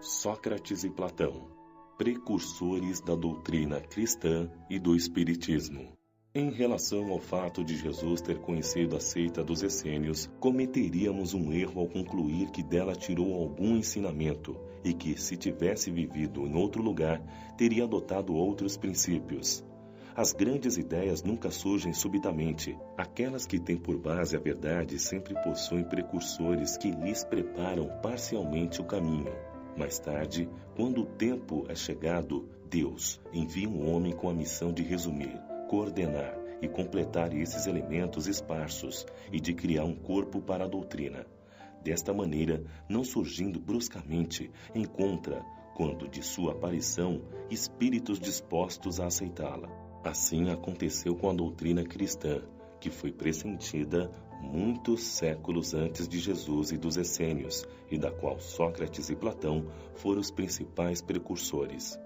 Sócrates e Platão, precursores da doutrina cristã e do espiritismo. Em relação ao fato de Jesus ter conhecido a seita dos essênios, cometeríamos um erro ao concluir que dela tirou algum ensinamento e que, se tivesse vivido em outro lugar, teria adotado outros princípios. As grandes ideias nunca surgem subitamente. Aquelas que têm por base a verdade sempre possuem precursores que lhes preparam parcialmente o caminho. Mais tarde, quando o tempo é chegado, Deus envia um homem com a missão de resumir, coordenar e completar esses elementos esparsos e de criar um corpo para a doutrina. Desta maneira, não surgindo bruscamente, encontra, quando de sua aparição, espíritos dispostos a aceitá-la. Assim aconteceu com a doutrina cristã, que foi pressentida muitos séculos antes de Jesus e dos essênios, e da qual Sócrates e Platão foram os principais precursores.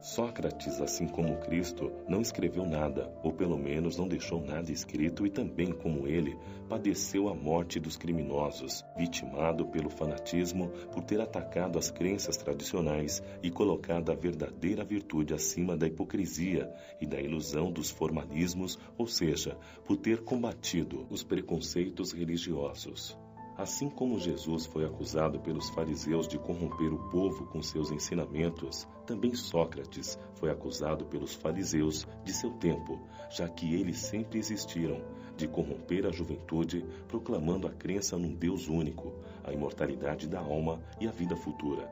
Sócrates, assim como Cristo, não escreveu nada, ou pelo menos não deixou nada escrito, e também, como ele, padeceu a morte dos criminosos, vitimado pelo fanatismo por ter atacado as crenças tradicionais e colocado a verdadeira virtude acima da hipocrisia e da ilusão dos formalismos, ou seja, por ter combatido os preconceitos religiosos. Assim como Jesus foi acusado pelos fariseus de corromper o povo com seus ensinamentos, também Sócrates foi acusado pelos fariseus de seu tempo, já que eles sempre existiram, de corromper a juventude, proclamando a crença num Deus único, a imortalidade da alma e a vida futura.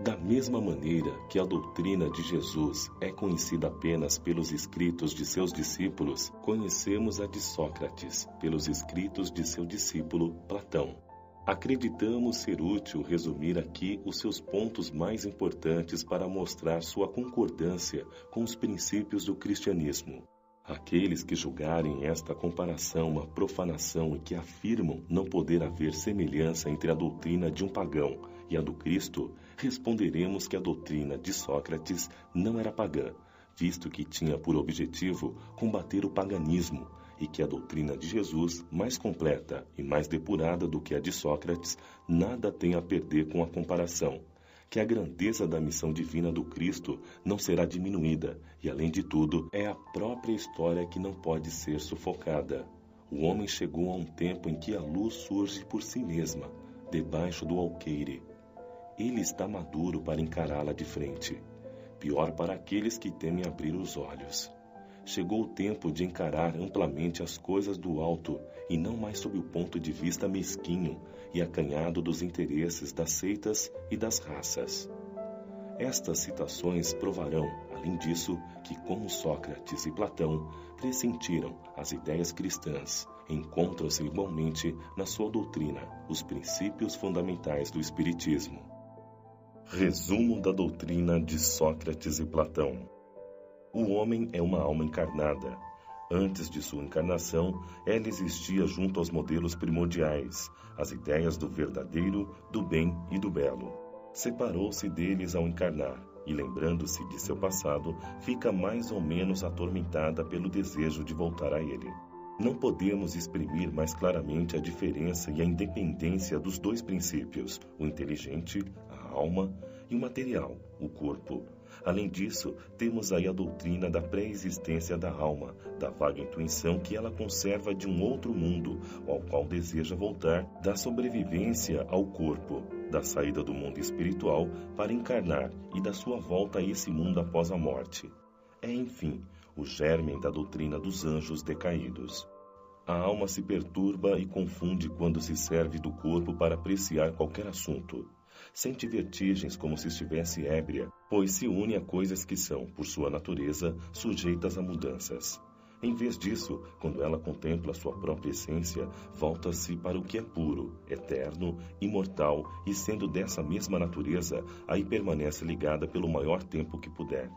Da mesma maneira que a doutrina de Jesus é conhecida apenas pelos escritos de seus discípulos, conhecemos a de Sócrates pelos escritos de seu discípulo Platão. Acreditamos ser útil resumir aqui os seus pontos mais importantes para mostrar sua concordância com os princípios do cristianismo. Aqueles que julgarem esta comparação uma profanação e que afirmam não poder haver semelhança entre a doutrina de um pagão e a do Cristo, responderemos que a doutrina de Sócrates não era pagã, visto que tinha por objetivo combater o paganismo, e que a doutrina de Jesus, mais completa e mais depurada do que a de Sócrates, nada tem a perder com a comparação. Que a grandeza da missão divina do Cristo não será diminuída, e além de tudo, é a própria história que não pode ser sufocada. O homem chegou a um tempo em que a luz surge por si mesma, debaixo do alqueire. Ele está maduro para encará-la de frente. Pior para aqueles que temem abrir os olhos. Chegou o tempo de encarar amplamente as coisas do alto e não mais sob o ponto de vista mesquinho e acanhado dos interesses das seitas e das raças. Estas citações provarão, além disso, que como Sócrates e Platão pressentiram as ideias cristãs, encontram-se igualmente na sua doutrina os princípios fundamentais do espiritismo. Resumo da doutrina de Sócrates e Platão. O homem é uma alma encarnada. Antes de sua encarnação, ela existia junto aos modelos primordiais, as ideias do verdadeiro, do bem e do belo. Separou-se deles ao encarnar, e lembrando-se de seu passado, fica mais ou menos atormentada pelo desejo de voltar a ele. Não podemos exprimir mais claramente a diferença e a independência dos dois princípios, o inteligente, a alma, e o material, o corpo. Além disso, temos aí a doutrina da pré-existência da alma, da vaga intuição que ela conserva de um outro mundo, ao qual deseja voltar, da sobrevivência ao corpo, da saída do mundo espiritual para encarnar e da sua volta a esse mundo após a morte. É, enfim, o germe da doutrina dos anjos decaídos. A alma se perturba e confunde quando se serve do corpo para apreciar qualquer assunto. Sente vertigens como se estivesse ébria, pois se une a coisas que são, por sua natureza, sujeitas a mudanças. Em vez disso, quando ela contempla sua própria essência, volta-se para o que é puro, eterno, imortal e, sendo dessa mesma natureza, aí permanece ligada pelo maior tempo que puder.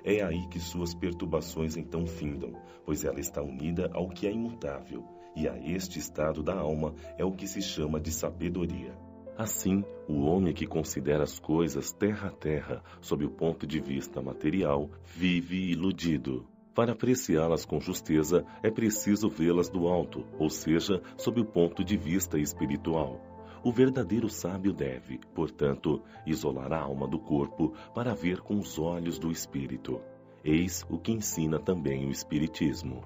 É aí que suas perturbações então findam, pois ela está unida ao que é imutável, e a este estado da alma é o que se chama de sabedoria. Assim, o homem que considera as coisas terra a terra, sob o ponto de vista material, vive iludido. Para apreciá-las com justeza, é preciso vê-las do alto, ou seja, sob o ponto de vista espiritual. O verdadeiro sábio deve, portanto, isolar a alma do corpo para ver com os olhos do espírito. Eis o que ensina também o Espiritismo.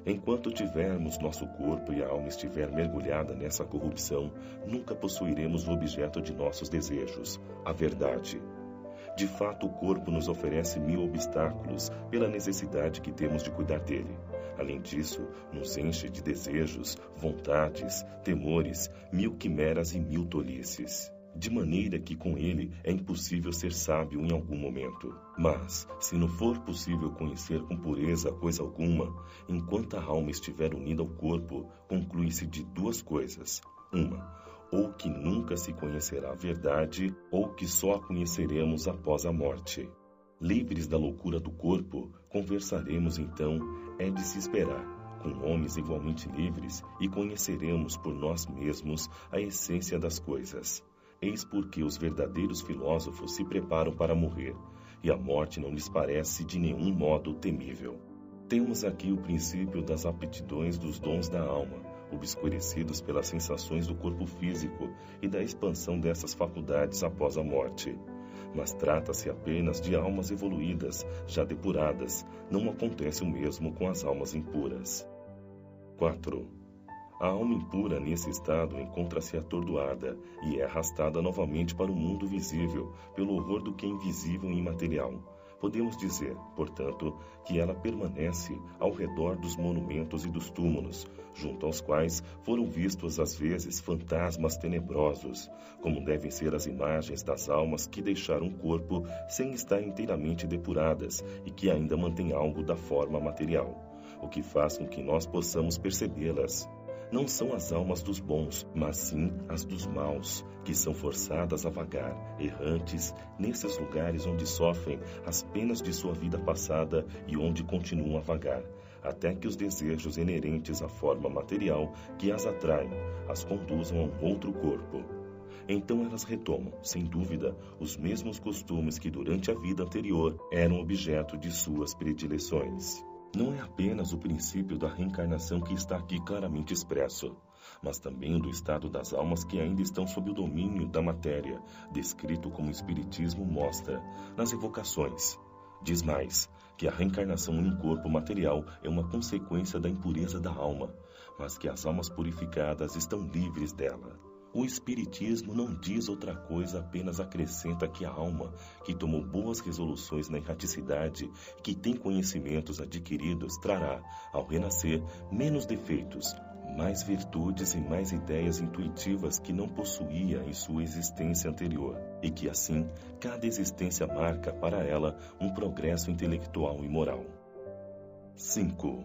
Enquanto tivermos nosso corpo e a alma estiver mergulhada nessa corrupção, nunca possuiremos o objeto de nossos desejos, a verdade. De fato, o corpo nos oferece 1000 obstáculos pela necessidade que temos de cuidar dele. Além disso, nos enche de desejos, vontades, temores, 1000 quimeras e 1000 tolices. De maneira que com ele é impossível ser sábio em algum momento. Mas, se não for possível conhecer com pureza coisa alguma, enquanto a alma estiver unida ao corpo, conclui-se de 2 coisas. Uma, ou que nunca se conhecerá a verdade, ou que só a conheceremos após a morte. Livres da loucura do corpo, conversaremos então, é de se esperar, com homens igualmente livres, e conheceremos por nós mesmos a essência das coisas. Eis porque os verdadeiros filósofos se preparam para morrer, e a morte não lhes parece de nenhum modo temível. Temos aqui o princípio das aptidões dos dons da alma, obscurecidos pelas sensações do corpo físico e da expansão dessas faculdades após a morte. Mas trata-se apenas de almas evoluídas, já depuradas. Não acontece o mesmo com as almas impuras. 4. A alma impura nesse estado encontra-se atordoada e é arrastada novamente para o mundo visível, pelo horror do que é invisível e imaterial. Podemos dizer, portanto, que ela permanece ao redor dos monumentos e dos túmulos, junto aos quais foram vistos às vezes fantasmas tenebrosos, como devem ser as imagens das almas que deixaram o corpo sem estar inteiramente depuradas e que ainda mantêm algo da forma material, o que faz com que nós possamos percebê-las. Não são as almas dos bons, mas sim as dos maus, que são forçadas a vagar, errantes, nesses lugares onde sofrem as penas de sua vida passada e onde continuam a vagar, até que os desejos inerentes à forma material que as atraem, as conduzam a um outro corpo. Então elas retomam, sem dúvida, os mesmos costumes que durante a vida anterior eram objeto de suas predileções. Não é apenas o princípio da reencarnação que está aqui claramente expresso, mas também o do estado das almas que ainda estão sob o domínio da matéria, descrito como o Espiritismo mostra nas evocações. Diz mais, que a reencarnação em um corpo material é uma consequência da impureza da alma, mas que as almas purificadas estão livres dela. O Espiritismo não diz outra coisa, apenas acrescenta que a alma, que tomou boas resoluções na erraticidade, que tem conhecimentos adquiridos, trará, ao renascer, menos defeitos, mais virtudes e mais ideias intuitivas que não possuía em sua existência anterior, e que assim, cada existência marca para ela um progresso intelectual e moral. 5.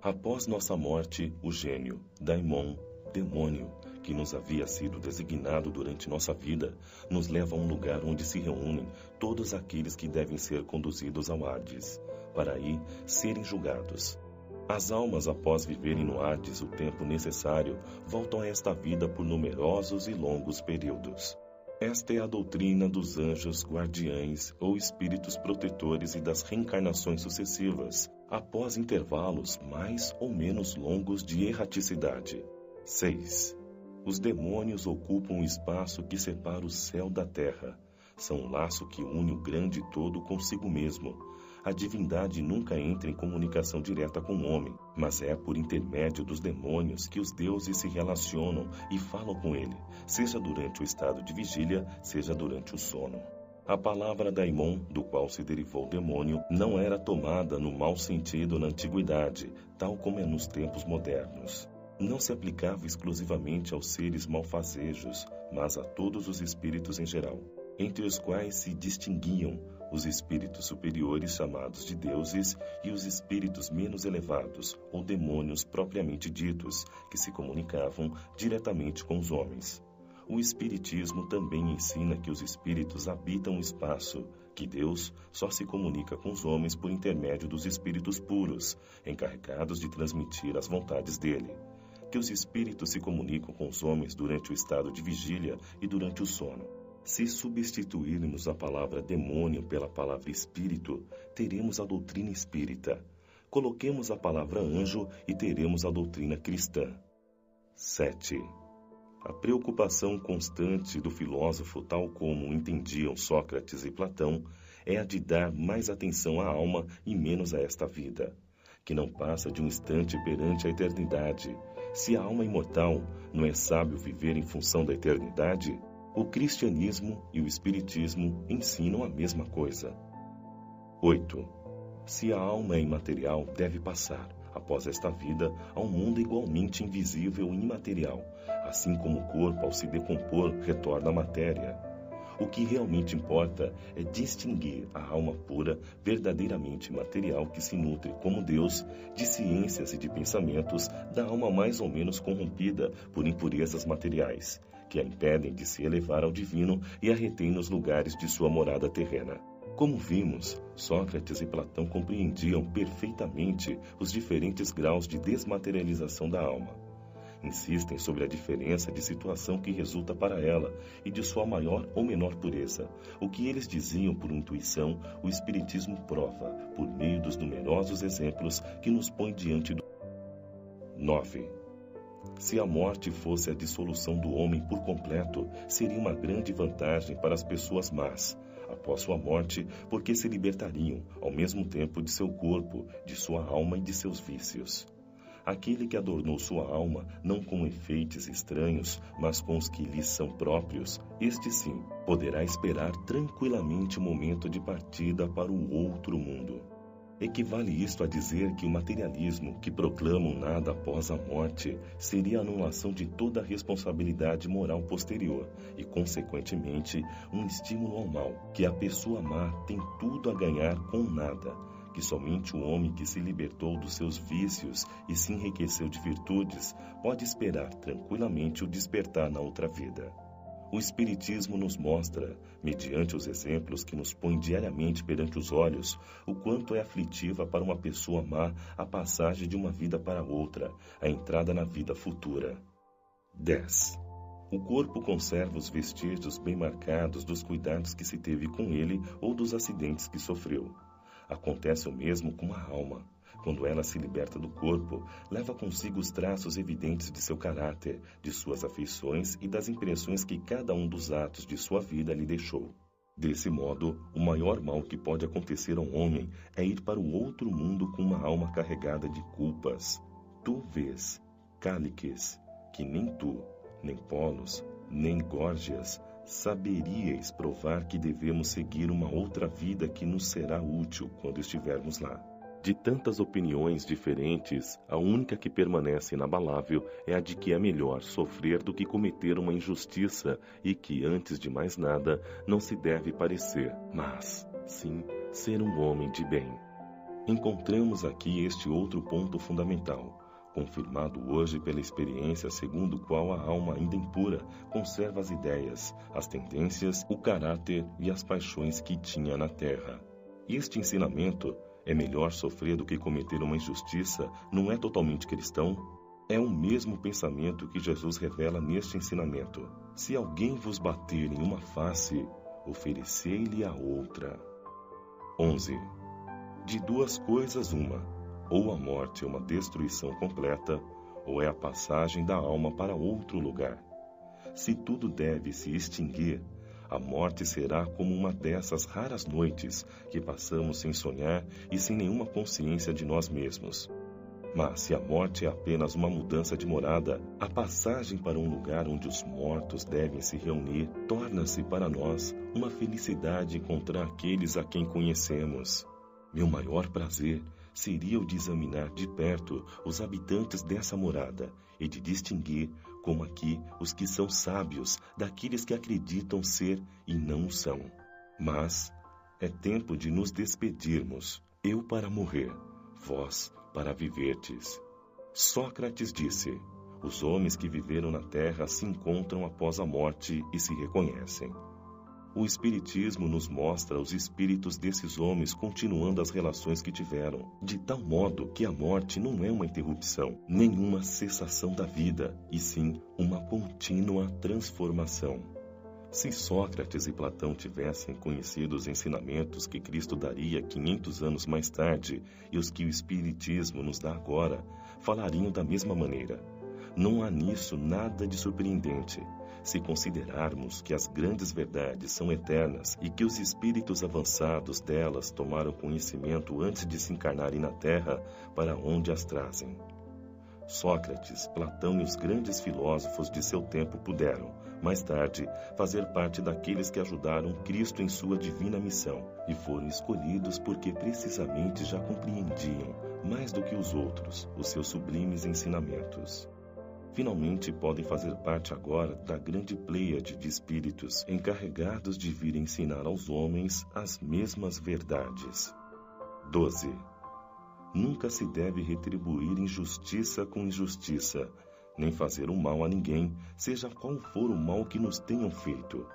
Após nossa morte, o gênio, daimon, demônio, que nos havia sido designado durante nossa vida, nos leva a um lugar onde se reúnem todos aqueles que devem ser conduzidos ao Hades, para aí serem julgados. As almas, após viverem no Hades o tempo necessário, voltam a esta vida por numerosos e longos períodos. Esta é a doutrina dos anjos guardiães ou espíritos protetores e das reencarnações sucessivas, após intervalos mais ou menos longos de erraticidade. 6. Os demônios ocupam o espaço que separa o céu da terra. São um laço que une o grande todo consigo mesmo. A divindade nunca entra em comunicação direta com o homem, mas é por intermédio dos demônios que os deuses se relacionam e falam com ele, seja durante o estado de vigília, seja durante o sono. A palavra daimon, do qual se derivou o demônio, não era tomada no mau sentido na antiguidade, tal como é nos tempos modernos. Não se aplicava exclusivamente aos seres malfazejos, mas a todos os espíritos em geral, entre os quais se distinguiam os espíritos superiores chamados de deuses e os espíritos menos elevados, ou demônios propriamente ditos, que se comunicavam diretamente com os homens. O Espiritismo também ensina que os espíritos habitam o espaço, que Deus só se comunica com os homens por intermédio dos espíritos puros, encarregados de transmitir as vontades dele. Que os espíritos se comunicam com os homens durante o estado de vigília e durante o sono. Se substituirmos a palavra demônio pela palavra espírito, teremos a doutrina espírita. Coloquemos a palavra anjo e teremos a doutrina cristã. 7. A preocupação constante do filósofo, tal como entendiam Sócrates e Platão, é a de dar mais atenção à alma e menos a esta vida, que não passa de um instante perante a eternidade. Se a alma é imortal, não é sábio viver em função da eternidade? O cristianismo e o espiritismo ensinam a mesma coisa. 8. Se a alma é imaterial, deve passar, após esta vida, a um mundo igualmente invisível e imaterial, assim como o corpo, ao se decompor, retorna à matéria. O que realmente importa é distinguir a alma pura, verdadeiramente material, que se nutre como Deus, de ciências e de pensamentos, da alma mais ou menos corrompida por impurezas materiais, que a impedem de se elevar ao divino e a retém nos lugares de sua morada terrena. Como vimos, Sócrates e Platão compreendiam perfeitamente os diferentes graus de desmaterialização da alma. Insistem sobre a diferença de situação que resulta para ela e de sua maior ou menor pureza. O que eles diziam por intuição, o Espiritismo prova, por meio dos numerosos exemplos que nos põe diante do... 9. Se a morte fosse a dissolução do homem por completo, seria uma grande vantagem para as pessoas más, após sua morte, porque se libertariam, ao mesmo tempo, de seu corpo, de sua alma e de seus vícios. Aquele que adornou sua alma, não com enfeites estranhos, mas com os que lhes são próprios, este sim, poderá esperar tranquilamente o momento de partida para o outro mundo. Equivale isto a dizer que o materialismo, que proclama um nada após a morte, seria a anulação de toda a responsabilidade moral posterior e, consequentemente, um estímulo ao mal, que a pessoa má tem tudo a ganhar com nada, que somente o homem que se libertou dos seus vícios e se enriqueceu de virtudes pode esperar tranquilamente o despertar na outra vida. O Espiritismo nos mostra, mediante os exemplos que nos põe diariamente perante os olhos, o quanto é aflitiva para uma pessoa má a passagem de uma vida para outra, a entrada na vida futura. 10. O corpo conserva os vestígios bem marcados dos cuidados que se teve com ele ou dos acidentes que sofreu. Acontece o mesmo com a alma. Quando ela se liberta do corpo, leva consigo os traços evidentes de seu caráter, de suas afeições e das impressões que cada um dos atos de sua vida lhe deixou. Desse modo, o maior mal que pode acontecer ao homem é ir para o outro mundo com uma alma carregada de culpas. Tu vês, Cáliques, que nem tu, nem Polos, nem Górgias, saberíeis provar que devemos seguir uma outra vida que nos será útil quando estivermos lá. De tantas opiniões diferentes, a única que permanece inabalável é a de que é melhor sofrer do que cometer uma injustiça e que, antes de mais nada, não se deve parecer, mas, sim, ser um homem de bem. Encontramos aqui este outro ponto fundamental, confirmado hoje pela experiência segundo o qual a alma ainda impura conserva as ideias, as tendências, o caráter e as paixões que tinha na terra. Este ensinamento, é melhor sofrer do que cometer uma injustiça, não é totalmente cristão? É o mesmo pensamento que Jesus revela neste ensinamento. Se alguém vos bater em uma face, oferecei-lhe a outra. 11. De duas coisas uma, ou a morte é uma destruição completa, ou é a passagem da alma para outro lugar. Se tudo deve se extinguir, a morte será como uma dessas raras noites que passamos sem sonhar e sem nenhuma consciência de nós mesmos. Mas se a morte é apenas uma mudança de morada, a passagem para um lugar onde os mortos devem se reunir torna-se para nós uma felicidade encontrar aqueles a quem conhecemos. Meu maior prazer seria o de examinar de perto os habitantes dessa morada e de distinguir, como aqui, os que são sábios daqueles que acreditam ser e não o são. Mas é tempo de nos despedirmos, eu para morrer, vós para viverdes. Sócrates disse: os homens que viveram na terra se encontram após a morte e se reconhecem. O Espiritismo nos mostra os espíritos desses homens continuando as relações que tiveram, de tal modo que a morte não é uma interrupção, nenhuma cessação da vida, e sim uma contínua transformação. Se Sócrates e Platão tivessem conhecido os ensinamentos que Cristo daria 500 anos mais tarde e os que o Espiritismo nos dá agora, falariam da mesma maneira. Não há nisso nada de surpreendente, se considerarmos que as grandes verdades são eternas e que os espíritos avançados delas tomaram conhecimento antes de se encarnarem na Terra, para onde as trazem. Sócrates, Platão e os grandes filósofos de seu tempo puderam, mais tarde, fazer parte daqueles que ajudaram Cristo em sua divina missão e foram escolhidos porque precisamente já compreendiam, mais do que os outros, os seus sublimes ensinamentos. Finalmente podem fazer parte agora da grande pleiade de espíritos encarregados de vir ensinar aos homens as mesmas verdades. 12. Nunca se deve retribuir injustiça com injustiça, nem fazer o mal a ninguém, seja qual for o mal que nos tenham feito.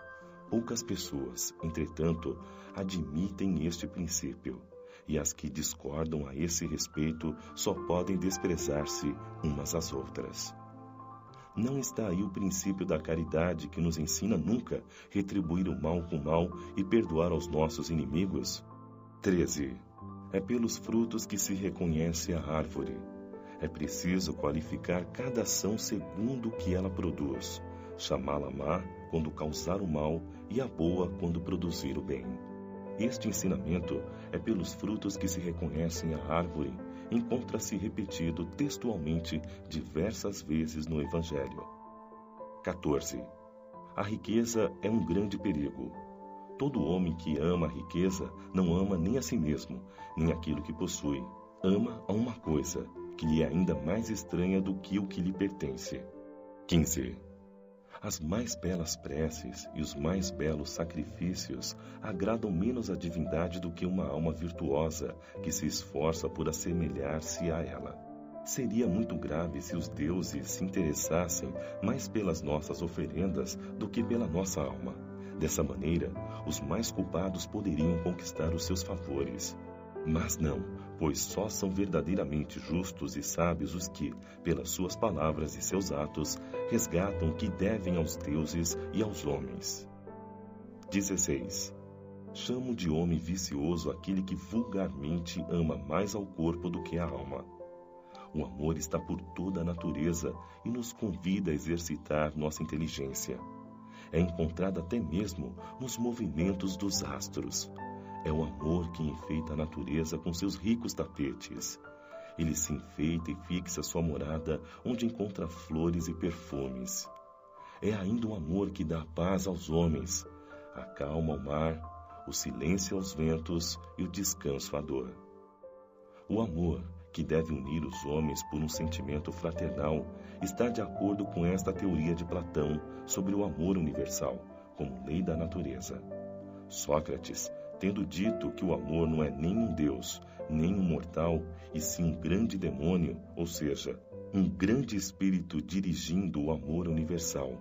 Poucas pessoas, entretanto, admitem este princípio, e as que discordam a esse respeito só podem desprezar-se umas às outras. Não está aí o princípio da caridade que nos ensina nunca retribuir o mal com o mal e perdoar aos nossos inimigos? 13. É pelos frutos que se reconhece a árvore. É preciso qualificar cada ação segundo o que ela produz, chamá-la má quando causar o mal e a boa quando produzir o bem. Este ensinamento é pelos frutos que se reconhecem a árvore, encontra-se repetido textualmente diversas vezes no Evangelho. 14. A riqueza é um grande perigo. Todo homem que ama a riqueza não ama nem a si mesmo, nem aquilo que possui. Ama a uma coisa, que lhe é ainda mais estranha do que o que lhe pertence. 15. As mais belas preces e os mais belos sacrifícios agradam menos à divindade do que uma alma virtuosa que se esforça por assemelhar-se a ela. Seria muito grave se os deuses se interessassem mais pelas nossas oferendas do que pela nossa alma. Dessa maneira, os mais culpados poderiam conquistar os seus favores. Mas não, pois só são verdadeiramente justos e sábios os que, pelas suas palavras e seus atos, resgatam o que devem aos deuses e aos homens. 16. Chamo de homem vicioso aquele que vulgarmente ama mais ao corpo do que à alma. O amor está por toda a natureza e nos convida a exercitar nossa inteligência. É encontrado até mesmo nos movimentos dos astros. É o amor que enfeita a natureza com seus ricos tapetes. Ele se enfeita e fixa sua morada onde encontra flores e perfumes. É ainda o amor que dá paz aos homens, a calma ao mar, o silêncio aos ventos e o descanso à dor. O amor, que deve unir os homens por um sentimento fraternal, está de acordo com esta teoria de Platão sobre o amor universal, como lei da natureza. Sócrates, tendo dito que o amor não é nem um deus, nem um mortal, e sim um grande demônio, ou seja, um grande espírito dirigindo o amor universal,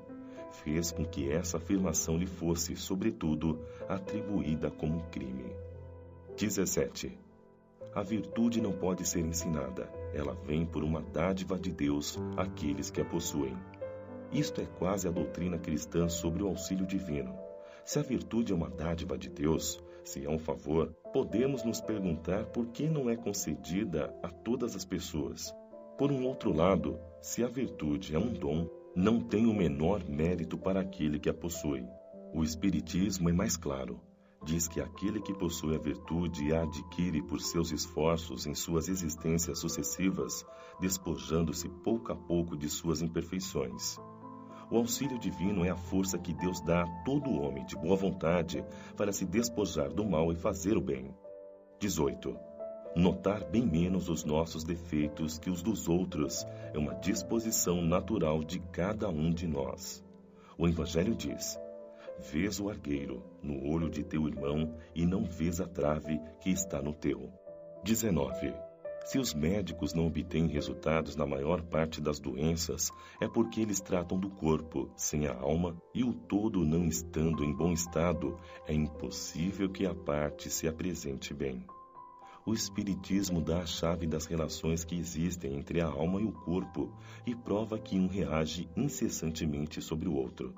fez com que essa afirmação lhe fosse, sobretudo, atribuída como crime. 17. A virtude não pode ser ensinada, ela vem por uma dádiva de Deus àqueles que a possuem. Isto é quase a doutrina cristã sobre o auxílio divino. Se a virtude é uma dádiva de Deus, se é um favor, podemos nos perguntar por que não é concedida a todas as pessoas. Por um outro lado, se a virtude é um dom, não tem o menor mérito para aquele que a possui. O Espiritismo é mais claro. Diz que aquele que possui a virtude a adquire por seus esforços em suas existências sucessivas, despojando-se pouco a pouco de suas imperfeições. O auxílio divino é a força que Deus dá a todo homem de boa vontade para se despojar do mal e fazer o bem. 18. Notar bem menos os nossos defeitos que os dos outros é uma disposição natural de cada um de nós. O Evangelho diz: vês o argueiro no olho de teu irmão e não vês a trave que está no teu. 19. Se os médicos não obtêm resultados na maior parte das doenças, é porque eles tratam do corpo, sem a alma, e o todo não estando em bom estado, é impossível que a parte se apresente bem. O Espiritismo dá a chave das relações que existem entre a alma e o corpo e prova que um reage incessantemente sobre o outro.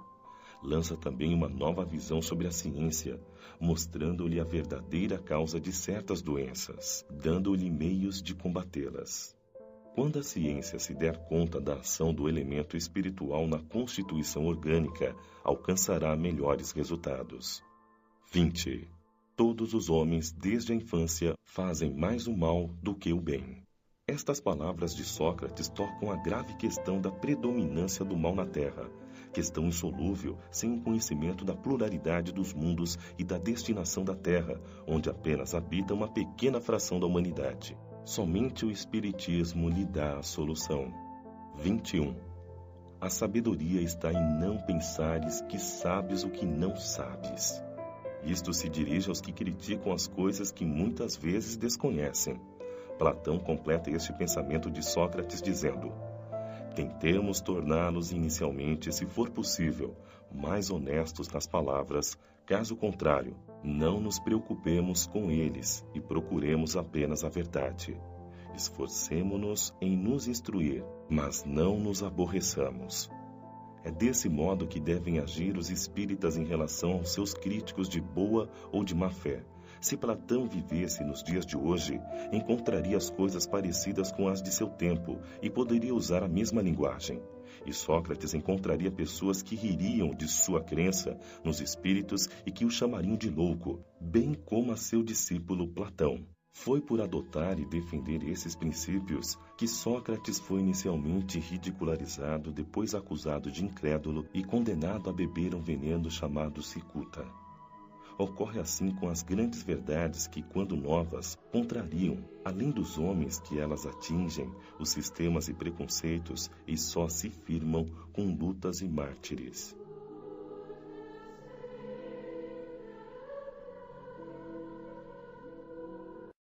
Lança também uma nova visão sobre a ciência, mostrando-lhe a verdadeira causa de certas doenças, dando-lhe meios de combatê-las. Quando a ciência se der conta da ação do elemento espiritual na constituição orgânica, alcançará melhores resultados. 20. Todos os homens, desde a infância, fazem mais o mal do que o bem. Estas palavras de Sócrates tocam a grave questão da predominância do mal na Terra, questão insolúvel sem o conhecimento da pluralidade dos mundos e da destinação da Terra, onde apenas habita uma pequena fração da humanidade. Somente o Espiritismo lhe dá a solução. 21. A sabedoria está em não pensares que sabes o que não sabes. Isto se dirige aos que criticam as coisas que muitas vezes desconhecem. Platão completa este pensamento de Sócrates dizendo: tentemos torná-los inicialmente, se for possível, mais honestos nas palavras, caso contrário, não nos preocupemos com eles e procuremos apenas a verdade. Esforcemo-nos em nos instruir, mas não nos aborreçamos. É desse modo que devem agir os espíritas em relação aos seus críticos de boa ou de má fé. Se Platão vivesse nos dias de hoje, encontraria as coisas parecidas com as de seu tempo e poderia usar a mesma linguagem. E Sócrates encontraria pessoas que ririam de sua crença nos espíritos e que o chamariam de louco, bem como a seu discípulo Platão. Foi por adotar e defender esses princípios que Sócrates foi inicialmente ridicularizado, depois acusado de incrédulo e condenado a beber um veneno chamado cicuta. Ocorre assim com as grandes verdades que, quando novas, contrariam, além dos homens que elas atingem, os sistemas e preconceitos e só se firmam com lutas e mártires.